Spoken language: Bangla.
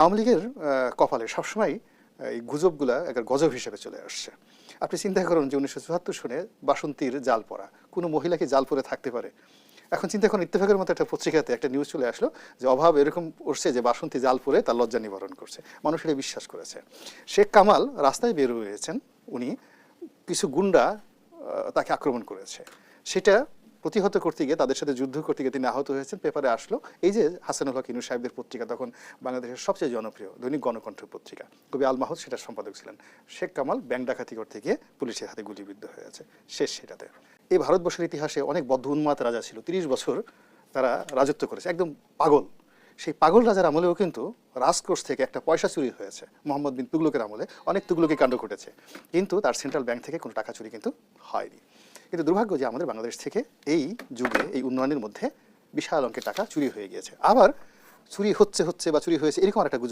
আওয়ামী লীগের কপালে সবসময় এই গুজবগুলা একটা গজব হিসেবে চলে আসছে। আপনি চিন্তা করুন যে 1974 সনে বাসন্তীর জাল পরা, কোনো মহিলা কি জাল পরে থাকতে পারে? এখন চিন্তা করুন, ইত্তেফাকের মতো একটা পত্রিকাতে একটা নিউজ চলে আসলো যে অভাব এরকম করছে যে বাসন্তী জাল পরে তার লজ্জা নিবারণ করছে। মানুষ এটা বিশ্বাস করেছে। শেখ কামাল রাস্তায় বের হয়েছেন, উনি কিছু গুন্ডা তাকে আক্রমণ করেছে, সেটা প্রতিহত করতে গিয়ে, তাদের সাথে যুদ্ধ করতে গিয়ে তিনি আহত হয়েছেন। পেপারে আসলো এই যে হাসানুল হক ইনু সাহেবদের পত্রিকা, তখন বাংলাদেশের সবচেয়ে জনপ্রিয় দৈনিক গণকণ্ঠ পত্রিকা, কবি আল মাহমুদ সেটার সম্পাদক ছিলেন। শেখ কামাল ব্যাংক ডাকাতি করতে গিয়ে পুলিশের হাতে গুলিবিদ্ধ হয়েছে, শেষ সেটাতে। এই ভারতবর্ষের ইতিহাসে অনেক বদ্ধ উন্মাদ রাজা ছিল, 30 বছর তারা রাজত্ব করেছে, একদম পাগল। সেই পাগল রাজার আমলেও কিন্তু রাজকোষ থেকে একটা পয়সা চুরি হয়েছে। মোহাম্মদ বিন তুগলকের আমলে অনেক তুগলকি কাণ্ড ঘটেছে, কিন্তু তার সেন্ট্রাল ব্যাংক থেকে কোনো টাকা চুরি কিন্তু হয়নি। কিন্তু দুর্ভাগ্য যে আমাদের বাংলাদেশ থেকে এই যুগে, এই উন্নয়নের মধ্যে বিশাল অঙ্কের টাকা চুরি হয়ে গিয়েছে। আবার চুরি হচ্ছে বা চুরি হয়েছে এরকম একটা গুজব